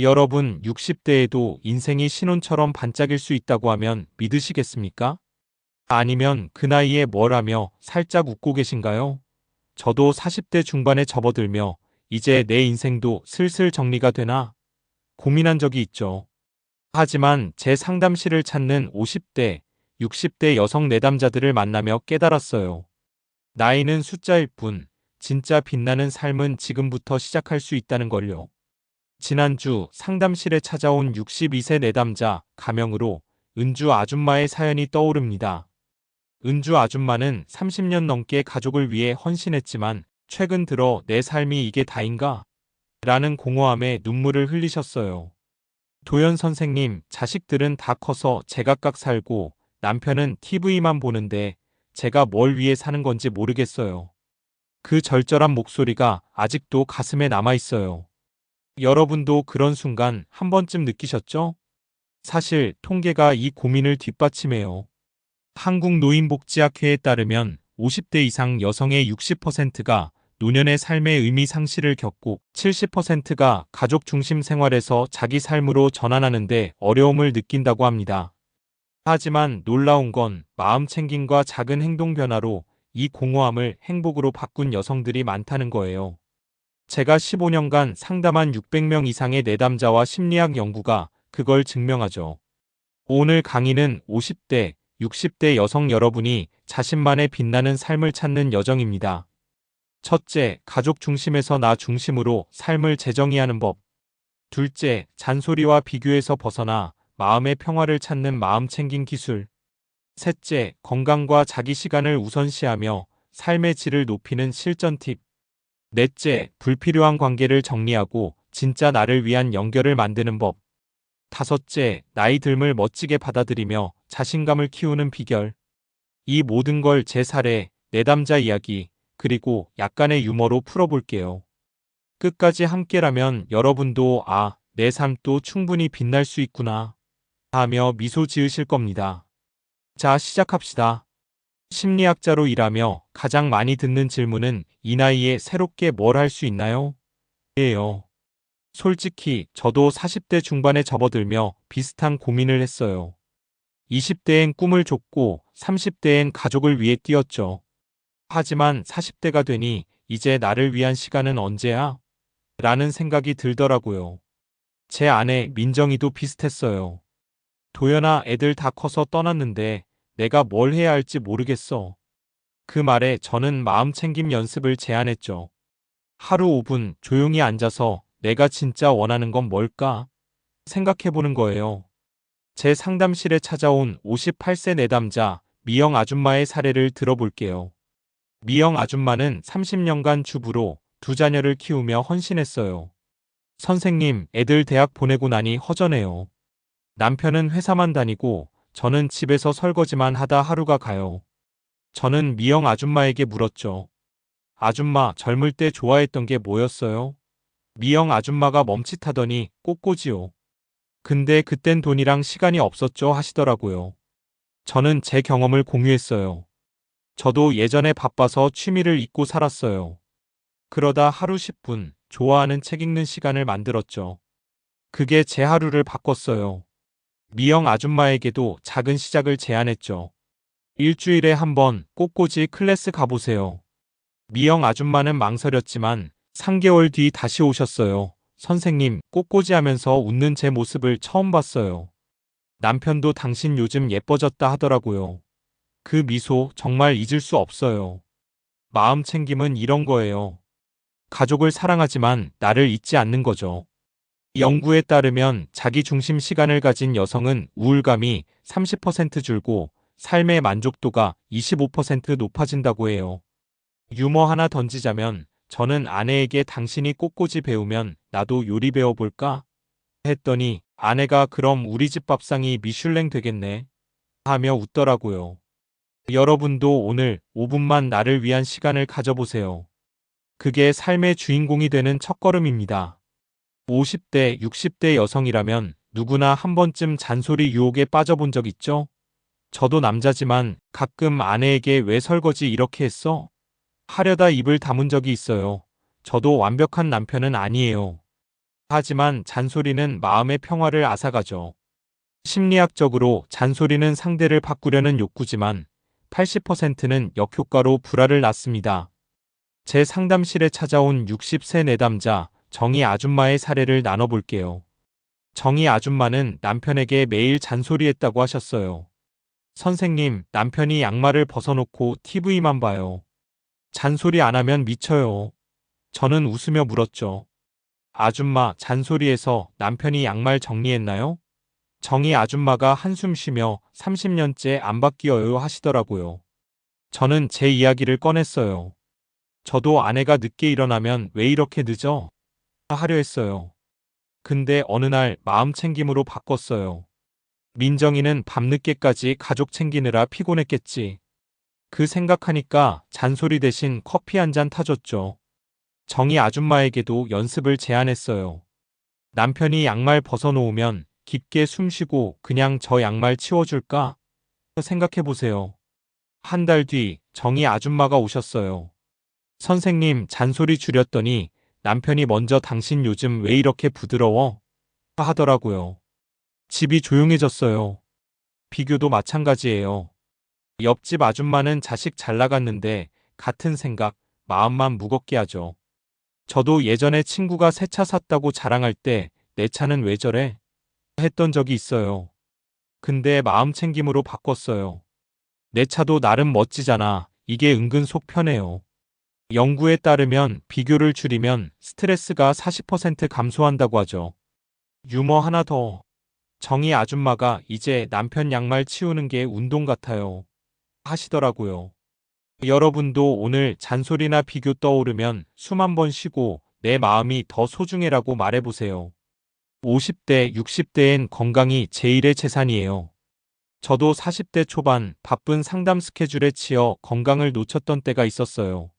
여러분 60대에도 인생이 신혼처럼 반짝일 수 있다고 하면 믿으시겠습니까? 아니면 그 나이에 뭘 하며 살짝 웃고 계신가요? 저도 40대 중반에 접어들며 이제 내 인생도 슬슬 정리가 되나 고민한 적이 있죠. 하지만 제 상담실을 찾는 50대, 60대 여성 내담자들을 만나며 깨달았어요. 나이는 숫자일 뿐, 진짜 빛나는 삶은 지금부터 시작할 수 있다는 걸요. 지난주 상담실에 찾아온 62세 내담자 가명으로 은주 아줌마의 사연이 떠오릅니다. 은주 아줌마는 30년 넘게 가족을 위해 헌신했지만 최근 들어 내 삶이 이게 다인가? 라는 공허함에 눈물을 흘리셨어요. 도연 선생님, 자식들은 다 커서 제각각 살고 남편은 TV만 보는데 제가 뭘 위해 사는 건지 모르겠어요. 그 절절한 목소리가 아직도 가슴에 남아있어요. 여러분도 그런 순간 한 번쯤 느끼셨죠? 사실 통계가 이 고민을 뒷받침해요. 한국노인복지학회에 따르면 50대 이상 여성의 60%가 노년의 삶의 의미 상실을 겪고 70%가 가족 중심 생활에서 자기 삶으로 전환하는데 어려움을 느낀다고 합니다. 하지만 놀라운 건 마음 챙김과 작은 행동 변화로 이 공허함을 행복으로 바꾼 여성들이 많다는 거예요. 제가 15년간 상담한 600명 이상의 내담자와 심리학 연구가 그걸 증명하죠. 오늘 강의는 50대, 60대 여성 여러분이 자신만의 빛나는 삶을 찾는 여정입니다. 첫째, 가족 중심에서 나 중심으로 삶을 재정의하는 법. 둘째, 잔소리와 비교에서 벗어나 마음의 평화를 찾는 마음 챙김 기술. 셋째, 건강과 자기 시간을 우선시하며 삶의 질을 높이는 실전 팁. 넷째, 불필요한 관계를 정리하고 진짜 나를 위한 연결을 만드는 법. 다섯째, 나이 듦을 멋지게 받아들이며 자신감을 키우는 비결. 이 모든 걸 제 사례, 내담자 이야기, 그리고 약간의 유머로 풀어볼게요. 끝까지 함께라면 여러분도 내 삶도 충분히 빛날 수 있구나 하며 미소 지으실 겁니다. 자, 시작합시다. 심리학자로 일하며 가장 많이 듣는 질문은 이 나이에 새롭게 뭘 할 수 있나요? 예요. 솔직히 저도 40대 중반에 접어들며 비슷한 고민을 했어요. 20대엔 꿈을 줬고 30대엔 가족을 위해 뛰었죠. 하지만 40대가 되니 이제 나를 위한 시간은 언제야? 라는 생각이 들더라고요. 제 아내 민정이도 비슷했어요. 도연아, 애들 다 커서 떠났는데 내가 뭘 해야 할지 모르겠어. 그 말에 저는 마음 챙김 연습을 제안했죠. 하루 5분 조용히 앉아서 내가 진짜 원하는 건 뭘까? 생각해보는 거예요. 제 상담실에 찾아온 58세 내담자 미영 아줌마의 사례를 들어볼게요. 미영 아줌마는 30년간 주부로 두 자녀를 키우며 헌신했어요. 선생님, 애들 대학 보내고 나니 허전해요. 남편은 회사만 다니고 저는 집에서 설거지만 하다 하루가 가요. 저는 미영 아줌마에게 물었죠. 아줌마, 젊을 때 좋아했던 게 뭐였어요? 미영 아줌마가 멈칫하더니 꽃꽂이요. 근데 그땐 돈이랑 시간이 없었죠 하시더라고요. 저는 제 경험을 공유했어요. 저도 예전에 바빠서 취미를 잊고 살았어요. 그러다 하루 10분 좋아하는 책 읽는 시간을 만들었죠. 그게 제 하루를 바꿨어요. 미영 아줌마에게도 작은 시작을 제안했죠. 일주일에 한 번 꽃꽂이 클래스 가보세요. 미영 아줌마는 망설였지만 3개월 뒤 다시 오셨어요. 선생님, 꽃꽂이 하면서 웃는 제 모습을 처음 봤어요. 남편도 당신 요즘 예뻐졌다 하더라고요. 그 미소 정말 잊을 수 없어요. 마음 챙김은 이런 거예요. 가족을 사랑하지만 나를 잊지 않는 거죠. 연구에 따르면 자기 중심 시간을 가진 여성은 우울감이 30% 줄고 삶의 만족도가 25% 높아진다고 해요. 유머 하나 던지자면 저는 아내에게 당신이 꽃꽂이 배우면 나도 요리 배워볼까? 했더니 아내가 그럼 우리 집 밥상이 미슐랭 되겠네 하며 웃더라고요. 여러분도 오늘 5분만 나를 위한 시간을 가져보세요. 그게 삶의 주인공이 되는 첫걸음입니다. 50대, 60대 여성이라면 누구나 한 번쯤 잔소리 유혹에 빠져본 적 있죠? 저도 남자지만 가끔 아내에게 왜 설거지 이렇게 했어? 하려다 입을 다문 적이 있어요. 저도 완벽한 남편은 아니에요. 하지만 잔소리는 마음의 평화를 앗아가죠. 심리학적으로 잔소리는 상대를 바꾸려는 욕구지만 80%는 역효과로 불화를 낳습니다. 제 상담실에 찾아온 60세 내담자 정희 아줌마의 사례를 나눠볼게요. 정희 아줌마는 남편에게 매일 잔소리했다고 하셨어요. 선생님, 남편이 양말을 벗어놓고 TV만 봐요. 잔소리 안 하면 미쳐요. 저는 웃으며 물었죠. 아줌마, 잔소리해서 남편이 양말 정리했나요? 정희 아줌마가 한숨 쉬며 30년째 안 바뀌어요 하시더라고요. 저는 제 이야기를 꺼냈어요. 저도 아내가 늦게 일어나면 왜 이렇게 늦어? 하려 했어요. 근데 어느 날 마음 챙김으로 바꿨어요. 민정이는 밤늦게까지 가족 챙기느라 피곤했겠지. 그 생각하니까 잔소리 대신 커피 한 잔 타줬죠. 정희 아줌마에게도 연습을 제안했어요. 남편이 양말 벗어놓으면 깊게 숨 쉬고 그냥 저 양말 치워줄까? 생각해보세요. 한 달 뒤 정희 아줌마가 오셨어요. 선생님, 잔소리 줄였더니 남편이 먼저 당신 요즘 왜 이렇게 부드러워? 하더라고요. 집이 조용해졌어요. 비교도 마찬가지예요. 옆집 아줌마는 자식 잘 나갔는데 같은 생각, 마음만 무겁게 하죠. 저도 예전에 친구가 새 차 샀다고 자랑할 때 내 차는 왜 저래? 했던 적이 있어요. 근데 마음 챙김으로 바꿨어요. 내 차도 나름 멋지잖아. 이게 은근 속 편해요. 연구에 따르면 비교를 줄이면 스트레스가 40% 감소한다고 하죠. 유머 하나 더. 정희 아줌마가 이제 남편 양말 치우는 게 운동 같아요. 하시더라고요. 여러분도 오늘 잔소리나 비교 떠오르면 숨 한 번 쉬고 내 마음이 더 소중해라고 말해보세요. 50대, 60대엔 건강이 제일의 재산이에요. 저도 40대 초반 바쁜 상담 스케줄에 치여 건강을 놓쳤던 때가 있었어요.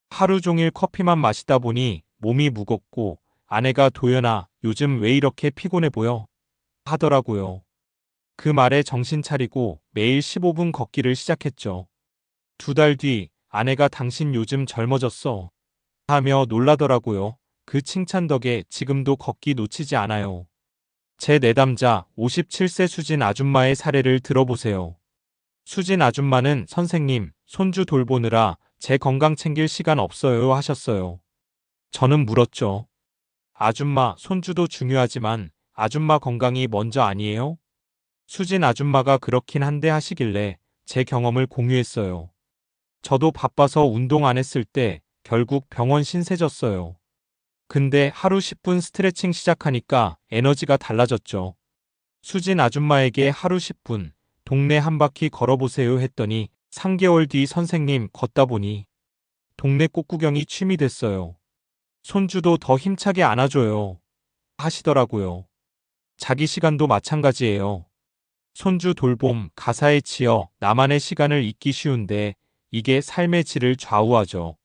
하루 종일 커피만 마시다 보니 몸이 무겁고 아내가 도연아, 요즘 왜 이렇게 피곤해 보여? 하더라고요. 그 말에 정신 차리고 매일 15분 걷기를 시작했죠. 2달 뒤 아내가 당신 요즘 젊어졌어 하며 놀라더라고요. 그 칭찬 덕에 지금도 걷기 놓치지 않아요. 제 내담자 57세 수진 아줌마의 사례를 들어보세요. 수진 아줌마는 선생님, 손주 돌보느라 제 건강 챙길 시간 없어요 하셨어요. 저는 물었죠. 아줌마, 손주도 중요하지만 아줌마 건강이 먼저 아니에요? 수진 아줌마가 그렇긴 한데 하시길래 제 경험을 공유했어요. 저도 바빠서 운동 안 했을 때 결국 병원 신세졌어요. 근데 하루 10분 스트레칭 시작하니까 에너지가 달라졌죠. 수진 아줌마에게 하루 10분 동네 한 바퀴 걸어보세요 했더니 3개월 뒤 선생님 걷다 보니 동네 꽃구경이 취미 됐어요. 손주도 더 힘차게 안아줘요. 하시더라고요. 자기 시간도 마찬가지예요. 손주 돌봄, 가사에 치여 나만의 시간을 잊기 쉬운데 이게 삶의 질을 좌우하죠.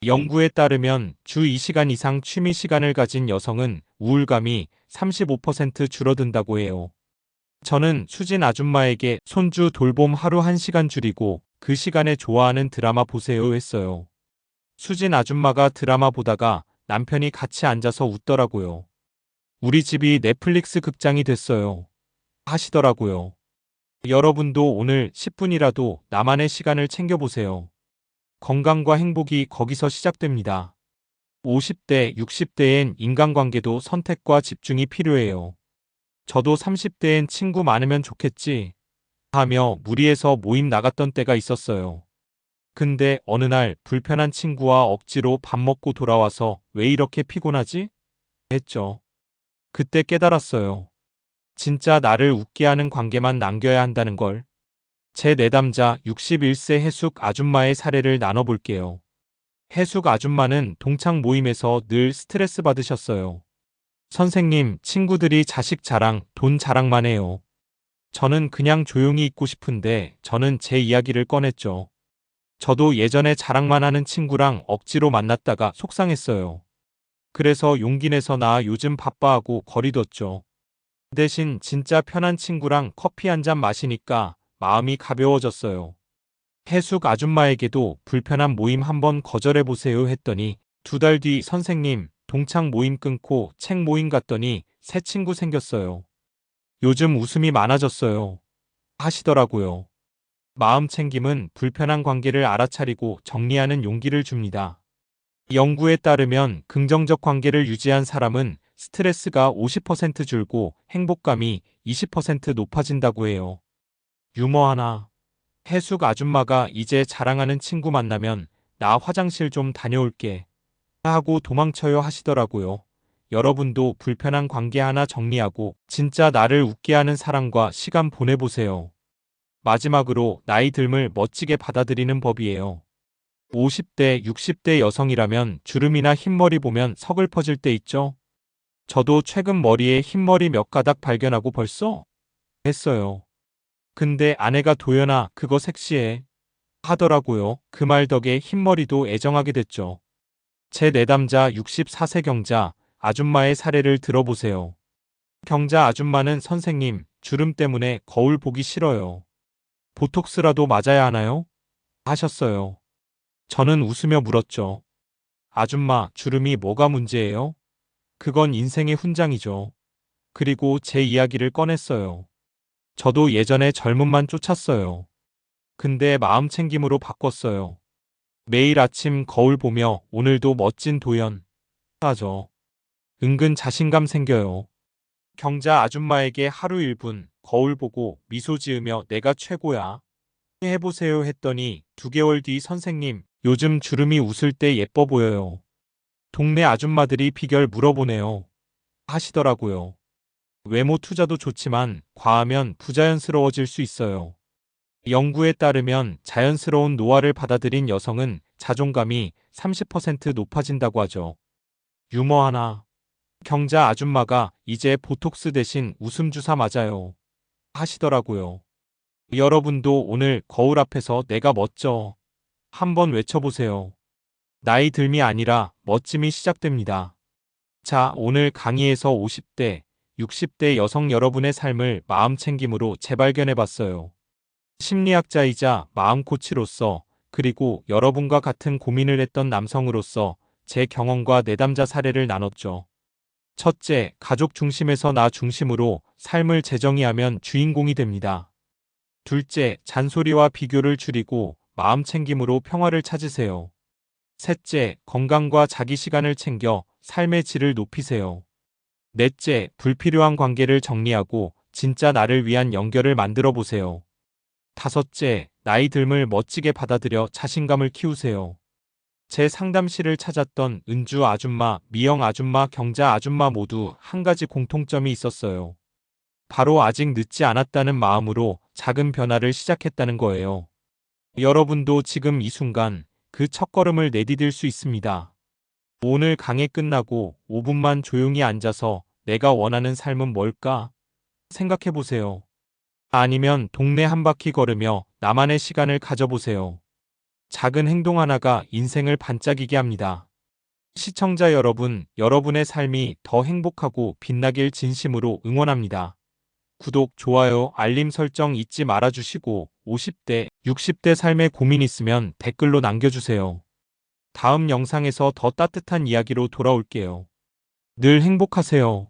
연구에 따르면 주 2시간 이상 취미 시간을 가진 여성은 우울감이 35% 줄어든다고 해요. 저는 수진 아줌마에게 손주 돌봄 하루 1시간 줄이고 그 시간에 좋아하는 드라마 보세요 했어요. 수진 아줌마가 드라마 보다가 남편이 같이 앉아서 웃더라고요. 우리 집이 넷플릭스 극장이 됐어요. 하시더라고요. 여러분도 오늘 10분이라도 나만의 시간을 챙겨보세요. 건강과 행복이 거기서 시작됩니다. 50대, 60대엔 인간관계도 선택과 집중이 필요해요. 저도 30대엔 친구 많으면 좋겠지 하며 무리해서 모임 나갔던 때가 있었어요. 근데 어느 날 불편한 친구와 억지로 밥 먹고 돌아와서 왜 이렇게 피곤하지? 했죠. 그때 깨달았어요. 진짜 나를 웃게 하는 관계만 남겨야 한다는 걸. 제 내담자 61세 해숙 아줌마의 사례를 나눠볼게요. 해숙 아줌마는 동창 모임에서 늘 스트레스 받으셨어요. 선생님, 친구들이 자식 자랑, 돈 자랑만 해요. 저는 그냥 조용히 있고 싶은데 저는 제 이야기를 꺼냈죠. 저도 예전에 자랑만 하는 친구랑 억지로 만났다가 속상했어요. 그래서 용기 내서 나 요즘 바빠하고 거리뒀죠. 대신 진짜 편한 친구랑 커피 한 잔 마시니까 마음이 가벼워졌어요. 해숙 아줌마에게도 불편한 모임 한번 거절해보세요 했더니 2달 뒤 선생님, 동창 모임 끊고 책 모임 갔더니 새 친구 생겼어요. 요즘 웃음이 많아졌어요. 하시더라고요. 마음 챙김은 불편한 관계를 알아차리고 정리하는 용기를 줍니다. 연구에 따르면 긍정적 관계를 유지한 사람은 스트레스가 50% 줄고 행복감이 20% 높아진다고 해요. 유머 하나. 해숙 아줌마가 이제 자랑하는 친구 만나면 나 화장실 좀 다녀올게 하고 도망쳐요 하시더라고요. 여러분도 불편한 관계 하나 정리하고 진짜 나를 웃게 하는 사람과 시간 보내보세요. 마지막으로 나이 듦을 멋지게 받아들이는 법이에요. 50대, 60대 여성이라면 주름이나 흰머리 보면 서글퍼질 때 있죠? 저도 최근 머리에 흰머리 몇 가닥 발견하고 벌써 했어요. 근데 아내가 도연아 그거 섹시해 하더라고요. 그 말 덕에 흰머리도 애정하게 됐죠. 제 내담자 64세 경자 아줌마의 사례를 들어보세요. 경자 아줌마는 선생님, 주름 때문에 거울 보기 싫어요. 보톡스라도 맞아야 하나요? 하셨어요. 저는 웃으며 물었죠. 아줌마, 주름이 뭐가 문제예요? 그건 인생의 훈장이죠. 그리고 제 이야기를 꺼냈어요. 저도 예전에 젊음만 쫓았어요. 근데 마음 챙김으로 바꿨어요. 매일 아침 거울 보며 오늘도 멋진 도연 하죠. 은근 자신감 생겨요. 경자 아줌마에게 하루 1분 거울 보고 미소 지으며 내가 최고야 해보세요 했더니 2개월 뒤 선생님, 요즘 주름이 웃을 때 예뻐 보여요. 동네 아줌마들이 비결 물어보네요. 하시더라고요. 외모 투자도 좋지만 과하면 부자연스러워질 수 있어요. 연구에 따르면 자연스러운 노화를 받아들인 여성은 자존감이 30% 높아진다고 하죠. 유머 하나. 경자 아줌마가 이제 보톡스 대신 웃음 주사 맞아요. 하시더라고요. 여러분도 오늘 거울 앞에서 내가 멋져 한번 외쳐보세요. 나이 듦이 아니라 멋짐이 시작됩니다. 자, 오늘 강의에서 50대, 60대 여성 여러분의 삶을 마음 챙김으로 재발견해봤어요. 심리학자이자 마음 코치로서 그리고 여러분과 같은 고민을 했던 남성으로서 제 경험과 내담자 사례를 나눴죠. 첫째, 가족 중심에서 나 중심으로 삶을 재정의하면 주인공이 됩니다. 둘째, 잔소리와 비교를 줄이고 마음 챙김으로 평화를 찾으세요. 셋째, 건강과 자기 시간을 챙겨 삶의 질을 높이세요. 넷째, 불필요한 관계를 정리하고 진짜 나를 위한 연결을 만들어 보세요. 다섯째, 나이 듦을 멋지게 받아들여 자신감을 키우세요. 제 상담실을 찾았던 은주 아줌마, 미영 아줌마, 경자 아줌마 모두 한 가지 공통점이 있었어요. 바로 아직 늦지 않았다는 마음으로 작은 변화를 시작했다는 거예요. 여러분도 지금 이 순간 그 첫걸음을 내디딜 수 있습니다. 오늘 강의 끝나고 5분만 조용히 앉아서 내가 원하는 삶은 뭘까? 생각해 보세요. 아니면 동네 한 바퀴 걸으며 나만의 시간을 가져보세요. 작은 행동 하나가 인생을 반짝이게 합니다. 시청자 여러분, 여러분의 삶이 더 행복하고 빛나길 진심으로 응원합니다. 구독, 좋아요, 알림 설정 잊지 말아주시고 50대, 60대 삶에 고민 있으면 댓글로 남겨주세요. 다음 영상에서 더 따뜻한 이야기로 돌아올게요. 늘 행복하세요.